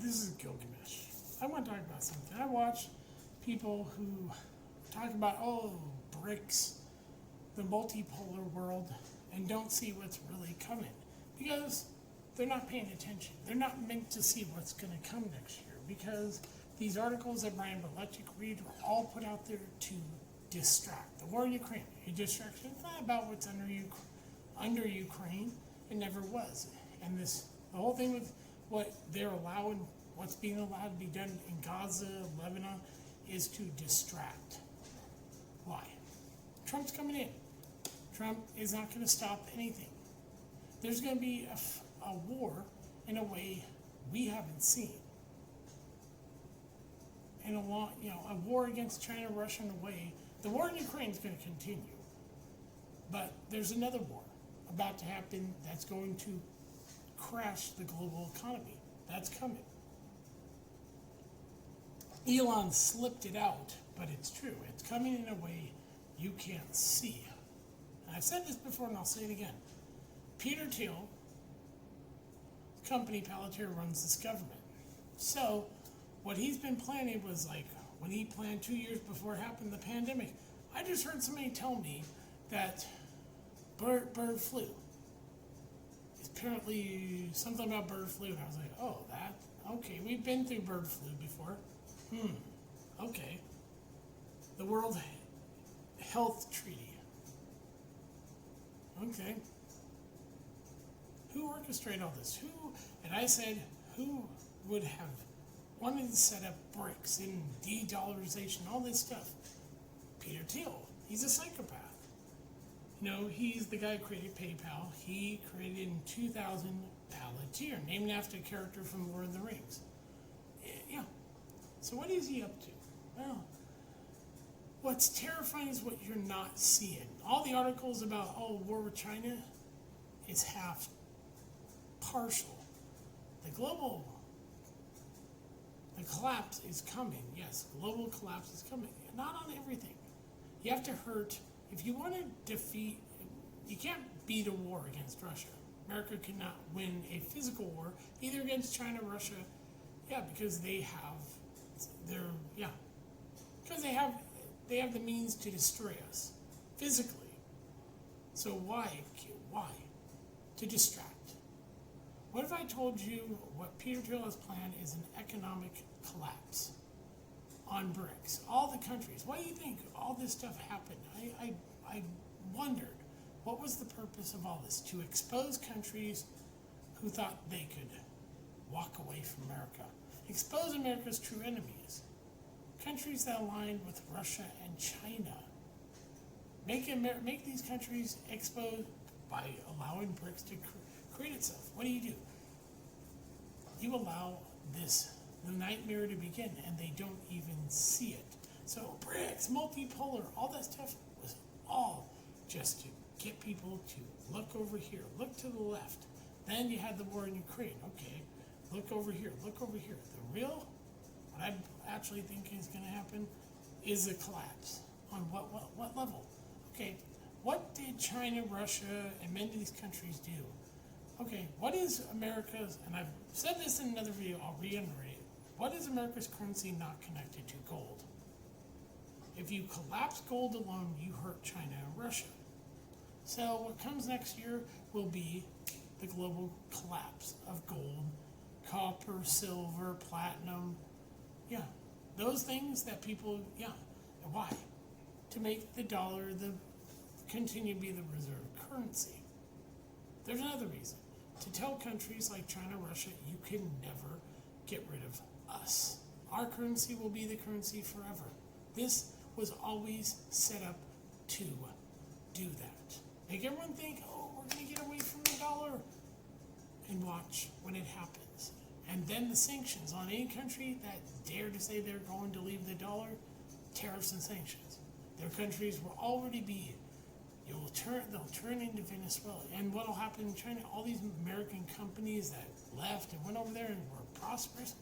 This is Gilgamesh. I want to talk about something. I watch people who talk about, BRICS, the multipolar world, and don't see what's really coming because they're not paying attention. They're not meant to see what's going to come next year because these articles that Brian Belichick read were all put out there to distract. The war in Ukraine, a distraction. It's not about what's under Ukraine. It never was. And the whole thing with what they're allowing, what's being allowed to be done in Gaza, Lebanon, is to distract. Why? Trump's coming in. Trump is not going to stop anything. There's going to be a war in a way we haven't seen. In a war against China, Russia in a way. The war in Ukraine is going to continue. But there's another war about to happen that's going to crash the global economy. That's coming. Elon slipped it out, but it's true. It's coming in a way you can't see. And I've said this before and I'll say it again. Peter Thiel, company Palantir, runs this government. So what he's been planning was like when he planned 2 years before it happened, the pandemic. I just heard somebody tell me that bird flu. It's apparently something about bird flu, and I was like, okay, we've been through bird flu before. Okay. The World Health Treaty. Okay. Who orchestrated all this? And I said, who would have wanted to set up BRICS and de-dollarization, all this stuff? Peter Thiel. He's a psychopath. He's the guy who created PayPal. He created in 2000 Palantir, named after a character from Lord of the Rings. Yeah. So what is he up to? Well, what's terrifying is what you're not seeing. All the articles about, war with China is half partial. The collapse is coming. Yes, global collapse is coming. Not on everything. You have to hurt. If you want to defeat, you can't beat a war against Russia. America cannot win a physical war either against China, Russia. Yeah, because they have they have the means to destroy us physically. So why? To distract. What if I told you what Peter Thiel has planned is an economic collapse on BRICS? All the countries. Why do you think all this stuff happened? I wondered, what was the purpose of all this? To expose countries who thought they could walk away from America. Expose America's true enemies. Countries that aligned with Russia and China. Make these countries exposed by allowing BRICS to create itself. What do? You allow the nightmare to begin, and they don't even see it. So BRICS, multipolar, all that stuff was all just to get people to look over here, look to the left. Then you had the war in Ukraine. Okay, look over here, look over here. What I actually think is going to happen is a collapse. On what level? Okay, what did China, Russia, and many of these countries do? Okay, what is America's, and I've said this in another video, I'll reiterate it. What is America's currency not connected to? Gold. If you collapse gold alone, you hurt China and Russia. So what comes next year will be the global collapse of gold, copper, silver, platinum. Yeah, those things that people, why? To make the dollar continue to be the reserve currency. There's another reason. To tell countries like China, Russia, you can never get rid of us. Our currency will be the currency forever. This was always set up to do that. Make everyone think, we're going to get away from the dollar. And watch when it happens. And then the sanctions on any country that dare to say they're going to leave the dollar, tariffs and sanctions. Their countries will already be, they'll turn into Venezuela. And what will happen in China, all these American companies that left and went over there and were prosperous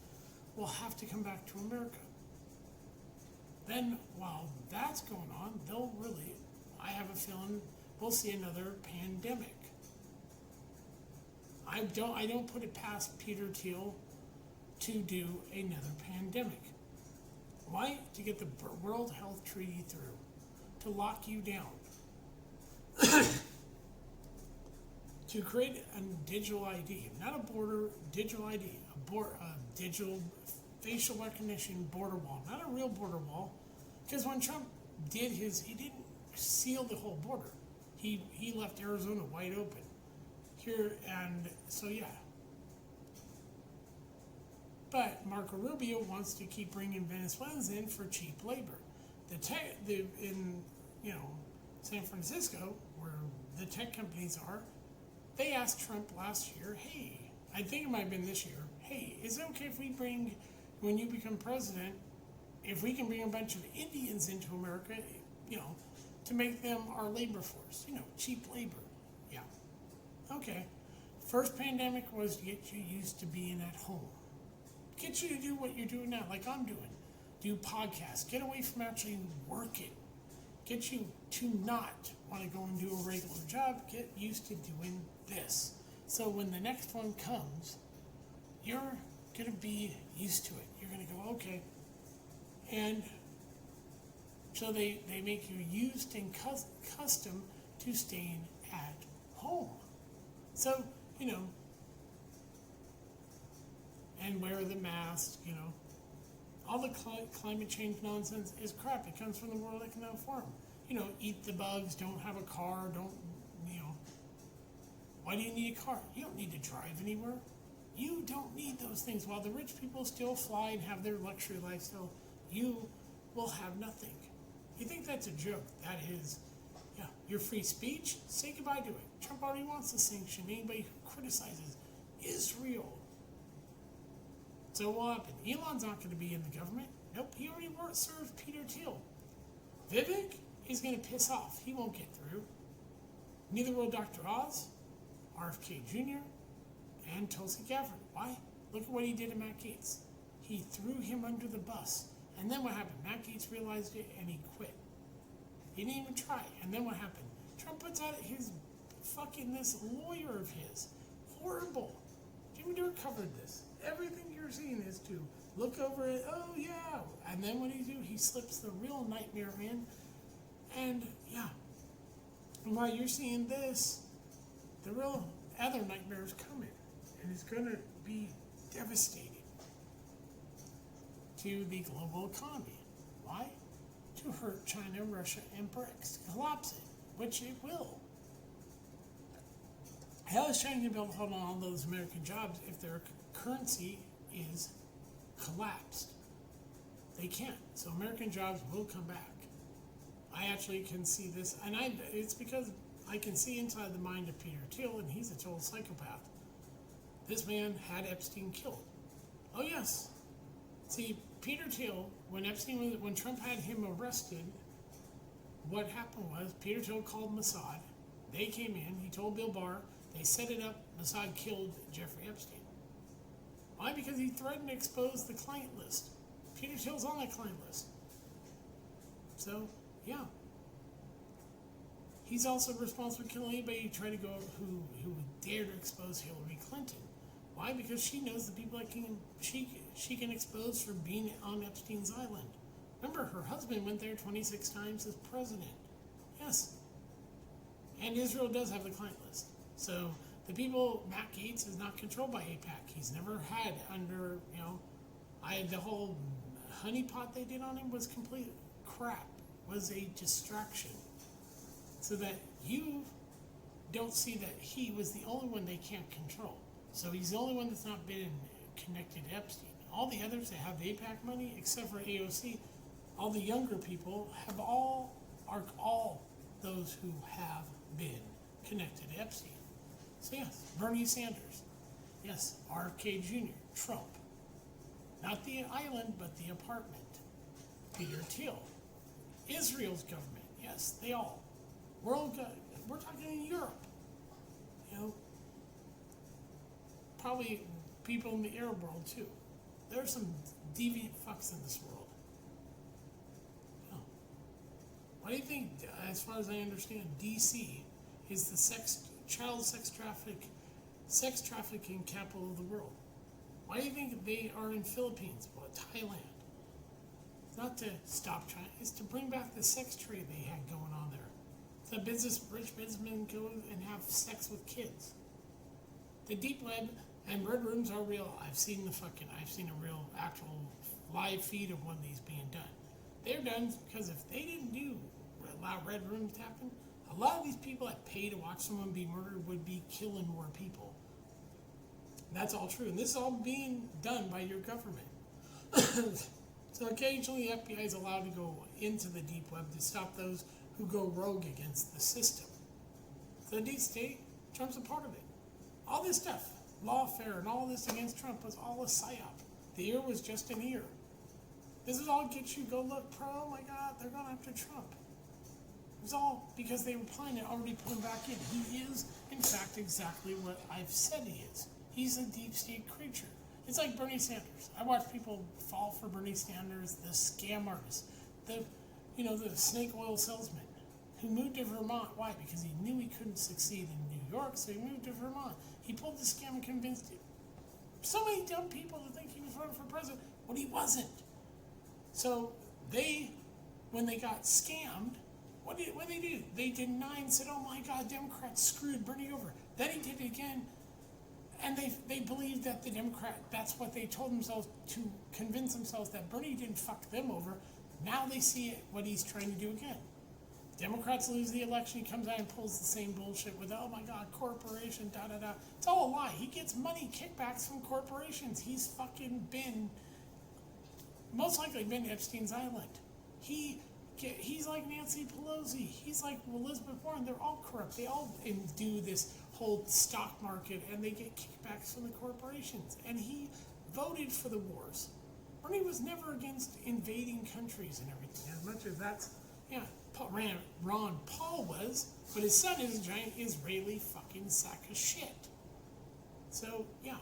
will have to come back to America. Then while that's going on, I have a feeling we'll see another pandemic. I don't put it past Peter Thiel to do another pandemic. Why? To get the World Health Treaty through, to lock you down, to create a digital ID, not a border, digital ID, a digital facial recognition border wall, not a real border wall, because when Trump did he didn't seal the whole border. He left Arizona wide open. Here, and so yeah. But Marco Rubio wants to keep bringing Venezuelans in for cheap labor. In San Francisco, where the tech companies are, they asked Trump last year, hey, I think it might have been this year, hey, is it okay if we bring, when you become president, if we can bring a bunch of Indians into America, to make them our labor force, cheap labor. Yeah. Okay. First pandemic was to get you used to being at home. Get you to do what you're doing now, like I'm doing. Do podcasts. Get away from actually working. Get you to not want to go and do a regular job. Get used to doing this. So when the next one comes, you're going to be used to it. You're going to go, okay. And so they make you used and custom to staying at home. So, and wear the mask, all the climate change nonsense is crap. It comes from the World Economic Forum. Eat the bugs, don't have a car, why do you need a car? You don't need to drive anywhere. You don't need those things. While the rich people still fly and have their luxury lifestyle, you will have nothing. You think that's a joke? That is, your free speech? Say goodbye to it. Trump already wants to sanction anybody who criticizes Israel. So what happened? Elon's not going to be in the government. Nope, he already served Peter Thiel. Vivek is going to piss off. He won't get through. Neither will Dr. Oz, RFK Jr., and Tulsi Gabbard. Why? Look at what he did to Matt Gaetz. He threw him under the bus. And then what happened? Matt Gaetz realized it and he quit. He didn't even try. And then what happened? Trump puts out this lawyer of his. Horrible. Jimmy Dore covered this. Everything you're seeing is to look over it, oh yeah. And then what do? He slips the real nightmare in. And yeah. And while you're seeing this, the real other nightmare is coming. And it's going to be devastating to the global economy. Why? To hurt China, Russia, and BRICS. Collapse it, which it will. How is China going to be able to hold on all those American jobs if their currency is collapsed? They can't. So American jobs will come back. I actually can see this, and it's because I can see inside the mind of Peter Thiel, and he's a total psychopath. This man had Epstein killed. Oh yes. See, Peter Thiel, when Trump had him arrested, what happened was Peter Thiel called Mossad. They came in. He told Bill Barr. They set it up. Mossad killed Jeffrey Epstein. Why? Because he threatened to expose the client list. Peter Thiel's on that client list. So, yeah. He's also responsible for killing anybody who would dare to expose Hillary Clinton. Why? Because she knows the people that she can expose for being on Epstein's island. Remember, her husband went there 26 times as president. Yes. And Israel does have the client list. So the people, Matt Gaetz is not controlled by AIPAC. He's never had under, the whole honeypot they did on him was complete crap, was a distraction. So that you don't see that he was the only one they can't control. So he's the only one that's not been connected to Epstein. All the others that have AIPAC money, except for AOC, all the younger people are all those who have been connected to Epstein. So yes, Bernie Sanders. Yes, RFK Jr., Trump. Not the island, but the apartment. Peter Thiel. Israel's government. Yes, they all. We're talking in Europe. Probably people in the Arab world too. There are some deviant fucks in this world. Why do you think, as far as I understand, DC is the child sex trafficking capital of the world? Why do you think they are in Philippines? Well, Thailand. It's not to stop China. It's to bring back the sex trade they had going on there. The rich businessmen go and have sex with kids. The deep web and red rooms are real. I've seen a real actual live feed of one of these being done. They're done because if they didn't allow red rooms to happen, a lot of these people that pay to watch someone be murdered would be killing more people. That's all true. And this is all being done by your government. So occasionally the FBI is allowed to go into the deep web to stop those who go rogue against the system. So the deep state, Trump's a part of it. All this stuff, lawfare and all this against Trump was all a psyop. The ear was just an ear. This is all get you go look pro, oh my God, they're going after Trump. It was all because they were planning to already put him back in. He is, in fact, exactly what I've said he is. He's a deep state creature. It's like Bernie Sanders. I watch people fall for Bernie Sanders, the scam artist, the snake oil salesman who moved to Vermont. Why? Because he knew he couldn't succeed in New York, so he moved to Vermont. He pulled the scam and convinced him. So many dumb people to think he was running for president when he wasn't. So when they got scammed, what did they do? They denied and said, oh my God, Democrats screwed Bernie over. Then he did it again. And they believed that that's what they told themselves to convince themselves that Bernie didn't fuck them over. Now they see what he's trying to do again. Democrats lose the election, he comes out and pulls the same bullshit with, oh my God, corporation, da-da-da. It's all a lie. He gets money kickbacks from corporations. He's fucking most likely been Epstein's Island. He's like Nancy Pelosi. He's like Elizabeth Warren. They're all corrupt. They all do this whole stock market, and they get kickbacks from the corporations. And he voted for the wars. Bernie was never against invading countries and everything, as much as Ron Paul was, but his son is a giant Israeli fucking sack of shit. So, yeah.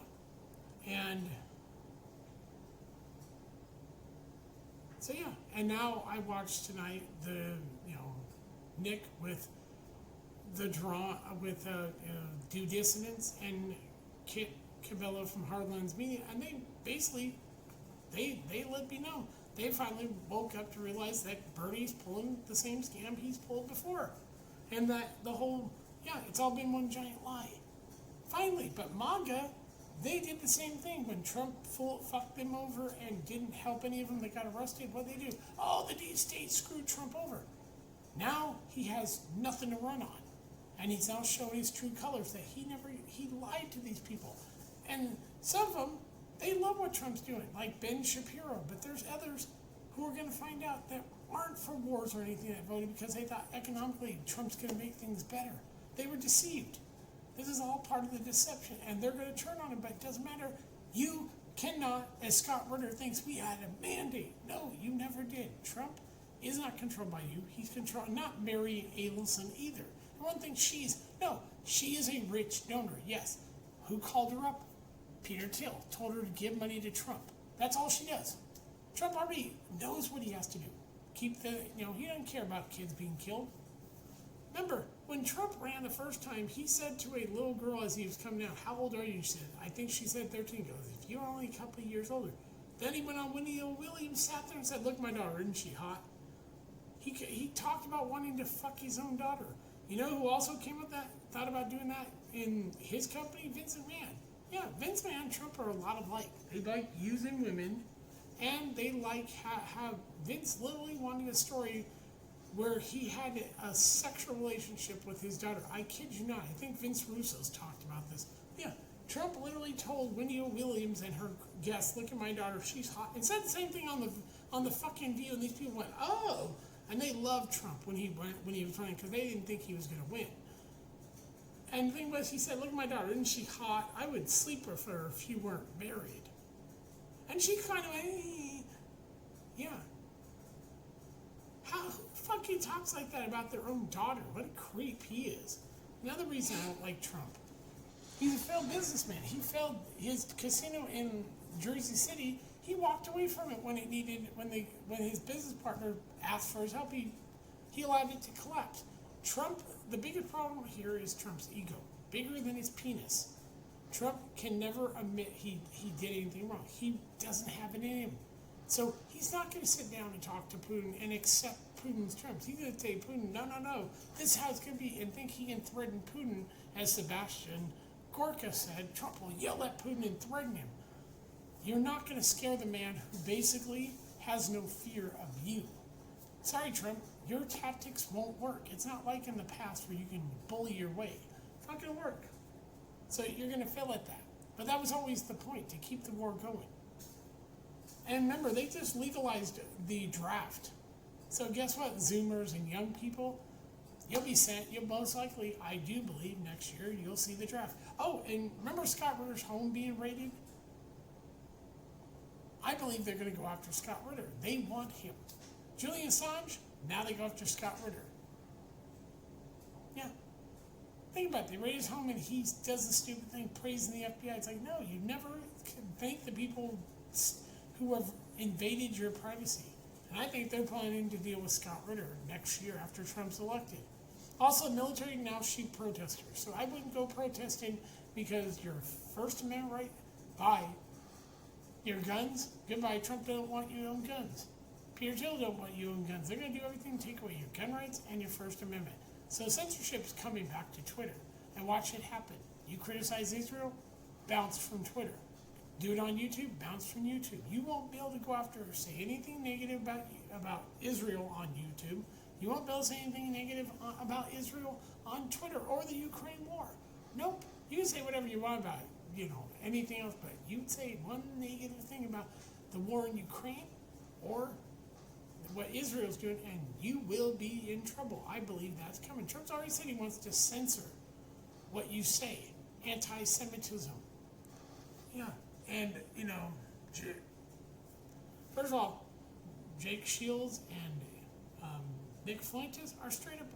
And now I watched tonight Nick with Due Dissonance and Kit Cabello from Hardlines Media, and they basically they let me know. They finally woke up to realize that Bernie's pulling the same scam he's pulled before. And that it's all been one giant lie. Finally, but MAGA, they did the same thing when Trump fucked them over and didn't help any of them that got arrested. What did they do? Oh, the deep state screwed Trump over. Now he has nothing to run on. And he's now showing his true colors that he lied to these people. And some of them, they love what Trump's doing, like Ben Shapiro. But there's others who are going to find out that aren't for wars or anything that voted because they thought economically Trump's going to make things better. They were deceived. This is all part of the deception, and they're going to turn on him, but it doesn't matter. You cannot, as Scott Ritter thinks, we had a mandate. No, you never did. Trump is not controlled by you. He's controlled, not Mary Adelson either. Everyone thinks she is a rich donor, yes. Who called her up? Peter Thiel told her to give money to Trump. That's all she does. Trump already knows what he has to do. He doesn't care about kids being killed. Remember, when Trump ran the first time, he said to a little girl as he was coming out, how old are you? She said, I think she said 13. He goes, if you're only a couple of years older. Then he went on Winnie O. Williams, sat there and said, look, my daughter, isn't she hot? He talked about wanting to fuck his own daughter. You know who also came with that, thought about doing that in his company? Vince McMahon. Yeah, Vince McMahon and Trump are a lot alike. They like using women, and they like how Vince literally wanted a story where he had a sexual relationship with his daughter. I kid you not. I think Vince Russo's talked about this. Yeah, Trump literally told Winnie O. Williams and her guests, look at my daughter, she's hot. And said the same thing on the fucking View, and these people went, oh. And they loved Trump when he was running because they didn't think he was going to win. And the thing was, he said, look at my daughter, isn't she hot? I would sleep with her if you weren't married. And she kind of went, yeah. Who fucking talks like that about their own daughter? What a creep he is. Another reason I don't like Trump. He's a failed businessman. He failed his casino in Jersey City. He walked away from it when his business partner asked for his help. He allowed it to collapse. Trump, the biggest problem here is Trump's ego, bigger than his penis. Trump can never admit he did anything wrong. He doesn't have it in him. So he's not going to sit down and talk to Putin and accept Putin's terms. He's going to say, Putin, no, this is how it's going to be, and think he can threaten Putin, as Sebastian Gorka said. Trump will yell at Putin and threaten him. You're not going to scare the man who basically has no fear of you. Sorry, Trump, your tactics won't work. It's not like in the past where you can bully your way. It's not going to work. So you're going to fail at that. But that was always the point, to keep the war going. And remember, they just legalized the draft. So guess what, Zoomers and young people? You'll most likely, I do believe, next year, you'll see the draft. Oh, and remember Scott Ritter's home being raided? I believe they're going to go after Scott Ritter. They want him. Julian Assange, now they go after Scott Ritter. Yeah. Think about it. They raid his home and he does the stupid thing, praising the FBI. It's like, no, you never can thank the people who have invaded your privacy. And I think they're planning to deal with Scott Ritter next year after Trump's elected. Also, military now shoot protesters. So I wouldn't go protesting because your First Amendment right, bye. Your guns, goodbye. Trump don't want you to own guns. Peter Thiel don't want you to own guns. They're going to do everything to take away your gun rights and your First Amendment. So censorship is coming back to Twitter. And watch it happen. You criticize Israel, bounce from Twitter. Do it on YouTube, bounce from YouTube. You won't be able to go after or say anything negative about Israel on YouTube. You won't be able to say anything negative about Israel on Twitter or the Ukraine war. Nope. You can say whatever you want about it, anything else, but you'd say one negative thing about the war in Ukraine or what Israel's doing, and you will be in trouble. I believe that's coming. Trump's already said he wants to censor what you say. Anti-Semitism. Yeah. And, first of all, Jake Shields and Nick Fuentes are straight up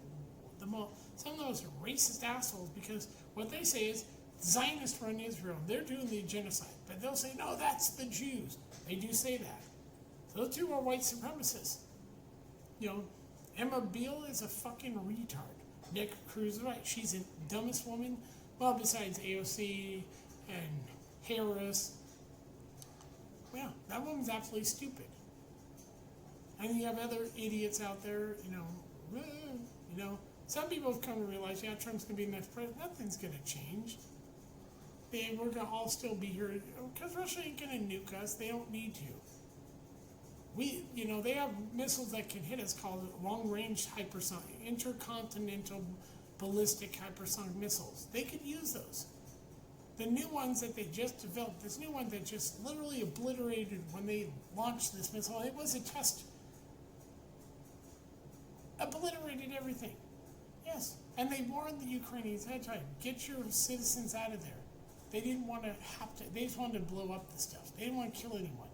some of the most racist assholes, because what they say is Zionists run Israel. They're doing the genocide. But they'll say, no, that's the Jews. They do say that. So those two are white supremacists. Emma Beale is a fucking retard. Nick Cruz is right. She's the dumbest woman, well, besides AOC and Harris. Yeah, that woman's absolutely stupid. And you have other idiots out there, some people have come to realize, yeah, Trump's going to be the next president. Nothing's going to change. We're going to all still be here, because Russia ain't going to nuke us. They don't need to. They have missiles that can hit us called long-range hypersonic, intercontinental ballistic hypersonic missiles. They could use those. The new ones that they just developed, this new one that just literally obliterated when they launched this missile, it was a test. Obliterated everything. Yes. And they warned the Ukrainians ahead of time, get your citizens out of there. They didn't want to they just wanted to blow up the stuff. They didn't want to kill anyone.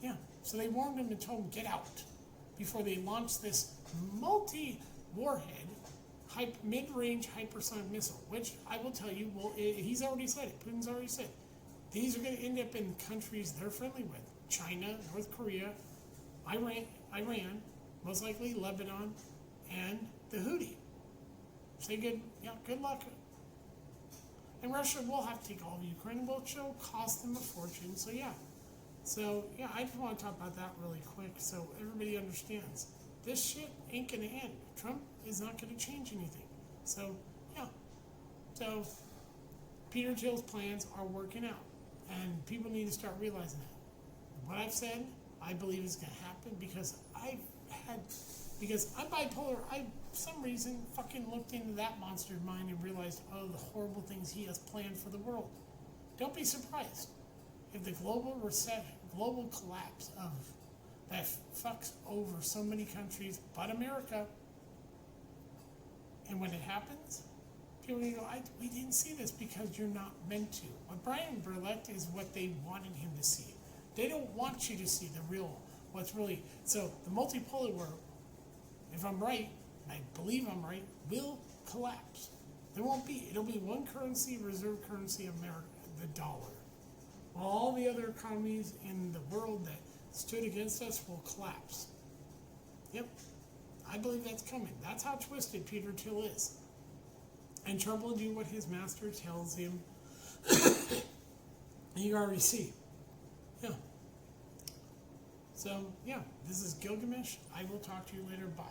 Yeah. So they warned them and told them, get out, before they launched this multi-warhead mid-range hypersonic missile, which I will tell you, he's already said it, Putin's already said, these are going to end up in countries they're friendly with. China, North Korea, Iran, most likely Lebanon, and the Houthi. Say good luck. And Russia will have to take all of Ukraine, which will cost them a fortune, so yeah. I just want to talk about that really quick so everybody understands. This shit ain't going to end. Trump is not going to change anything. So Peter Thiel's plans are working out. And people need to start realizing that. What I've said, I believe is going to happen because I'm bipolar. I, for some reason, fucking looked into that monster's mind and realized, the horrible things he has planned for the world. Don't be surprised if the global collapse that fucks over so many countries but America. And when it happens, people go, we didn't see this because you're not meant to. What Brian Burlett is what they wanted him to see. They don't want you to see what's really. So the multipolar world, if I'm right, and I believe I'm right, will collapse. There won't be. It'll be one currency, reserve currency, America, the dollar. While all the other economies in the world that stood against us will collapse. Yep. I believe that's coming. That's how twisted Peter Thiel is. And Trump will do what his master tells him And you already see. Yeah. So, yeah, this is Gilgamesh. I will talk to you later. Bye.